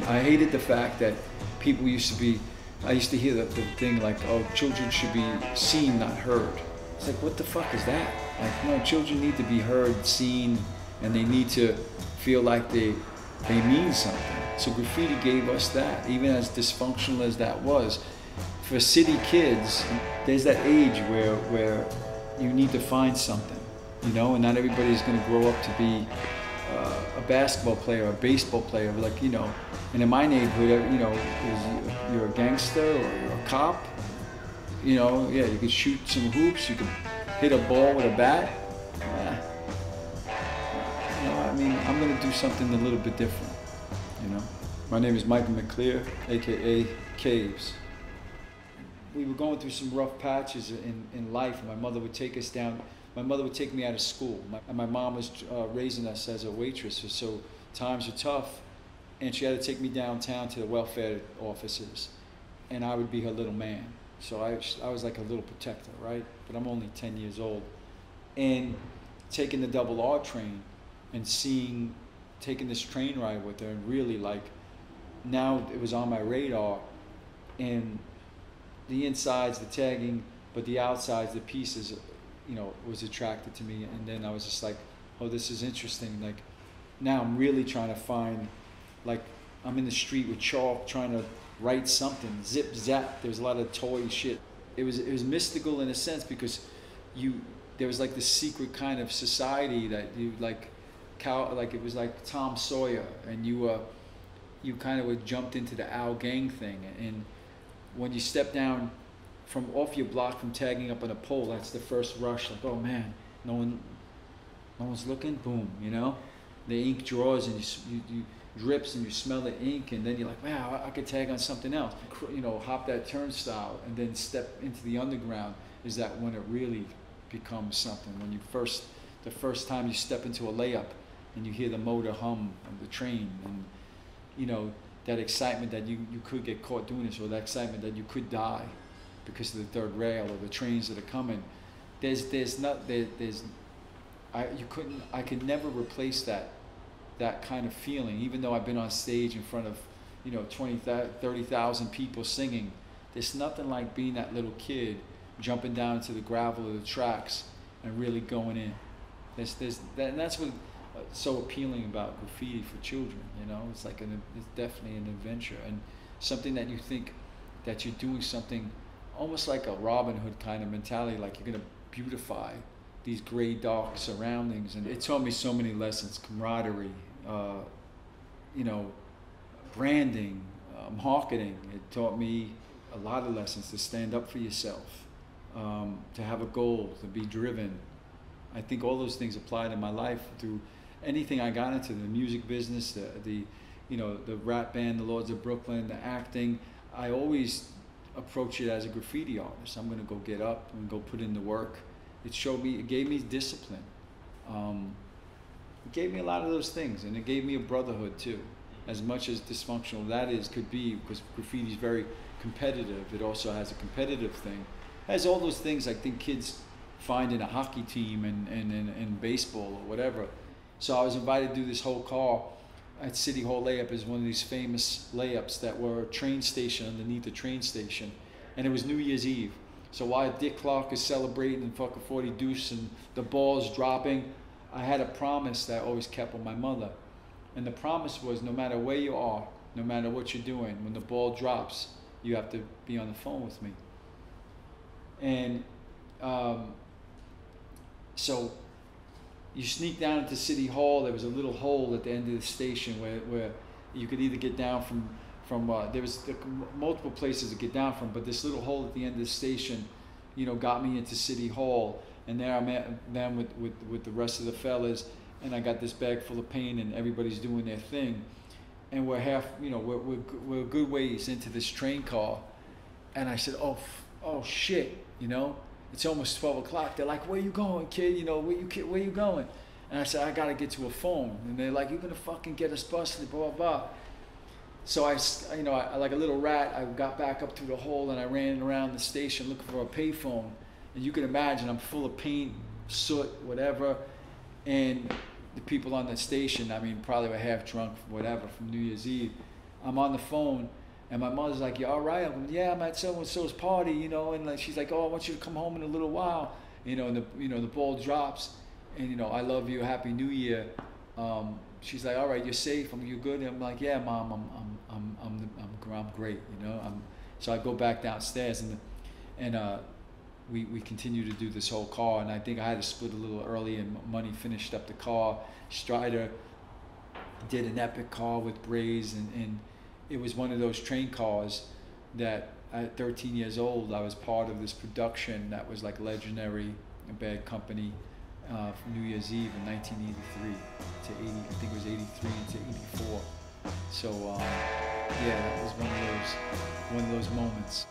I hated the fact that people used to be, I used to hear the thing like, oh, children should be seen, not heard. It's like, what the fuck is that? Like, no, children need to be heard, seen, and they need to feel like they mean something. So graffiti gave us that, even as dysfunctional as that was. For city kids, there's that age where you need to find something, you know, and not everybody's gonna grow up to be a basketball player or a baseball player, like, you know. And in my neighborhood, you know, you're a gangster or you're a cop, you know, yeah, you could shoot some hoops, you could hit a ball with a bat. You know, I mean, I'm gonna do something a little bit different, you know. My name is Michael McClear, AKA Kaves. We were going through some rough patches in life, and my mother would take us down. My mother would take me out of school. My mom was raising us as a waitress, so times were tough, and she had to take me downtown to the welfare offices, and I would be her little man. So I was like a little protector, right? But I'm only 10 years old. And taking the double R train and taking this train ride with her, and really like, now it was on my radar, and the insides, the tagging, but the outsides, the pieces, you know, was attracted to me. And then I was just like, oh, this is interesting. Like, now I'm really trying to find, like, I'm in the street with chalk trying to write something, zip zap. There was a lot of toy shit. It was mystical in a sense, because there was like this secret kind of society that you like it was like Tom Sawyer, and you kind of jumped into the Al Gang thing. And when you step down from off your block from tagging up on a pole, that's the first rush, like, oh man, no one's looking, boom, you know? The ink draws and you drips and you smell the ink, and then you're like, wow, I could tag on something else. You know, hop that turnstile and then step into the underground. Is that when it really becomes something? When the first time you step into a layup and you hear the motor hum of the train, and you know, that excitement that you could get caught doing this, or that excitement that you could die because of the third rail or the trains that are coming. I could never replace that kind of feeling, even though I've been on stage in front of, you know, 30,000 people singing. There's nothing like being that little kid jumping down into the gravel of the tracks and really going in. And that's what so appealing about graffiti for children, you know. It's like it's definitely an adventure, and something that you think that you're doing something almost like a Robin Hood kind of mentality, like you're gonna beautify these gray, dark surroundings. And it taught me so many lessons: camaraderie, you know, branding, marketing. It taught me a lot of lessons: to stand up for yourself, to have a goal, to be driven. I think all those things applied in my life through anything I got into, the music business, the you know, the rap band, the Lords of Brooklyn, the acting. I always approach it as a graffiti artist. I'm gonna go get up and go put in the work. It gave me discipline. It gave me a lot of those things, and it gave me a brotherhood too. As much as dysfunctional that could be, because graffiti is very competitive. It also has a competitive thing. It has all those things I think kids find in a hockey team and baseball or whatever. So I was invited to do this whole car at City Hall layup. Is one of these famous layups that were a train station underneath the train station, and it was New Year's Eve. So while Dick Clark is celebrating and fucking 40 deuce and the ball's dropping, I had a promise that I always kept with my mother. And the promise was, no matter where you are, no matter what you're doing, when the ball drops, you have to be on the phone with me. And so you sneak down into City Hall. There was a little hole at the end of the station where you could either get down from there was multiple places to get down from, but this little hole at the end of the station, you know, got me into City Hall. And there I met them with the rest of the fellas, and I got this bag full of paint, and everybody's doing their thing. And we're we're a good ways into this train car, and I said, oh shit, you know, it's almost 12 o'clock. They're like, where you going, kid? You know, where you going? And I said, I gotta get to a phone. And they're like, you're gonna fucking get us busted, blah, blah, blah. So I like a little rat, I got back up through the hole, and I ran around the station looking for a payphone. And you can imagine, I'm full of paint, soot, whatever. And the people on the station, I mean, probably were half drunk, whatever, from New Year's Eve. I'm on the phone, and my mother's like, "You all right?" I'm, "Yeah, I'm at so and so's party, you know." And like, she's like, "Oh, I want you to come home in a little while," you know. And the ball drops, and "I love you, Happy New Year." She's like, "All right, you're safe. You good?" And I'm like, "Yeah, Mom, I'm great, you know." So I go back downstairs, and we continue to do this whole car, and I think I had to split a little early, and Money finished up the car. Strider did an epic car with Braze, and it was one of those train cars that at 13 years old I was part of this production that was like legendary, a Bad Company, from New Year's Eve in 1983 to 80, I think it was 83 into 84. So yeah, that was one of those moments.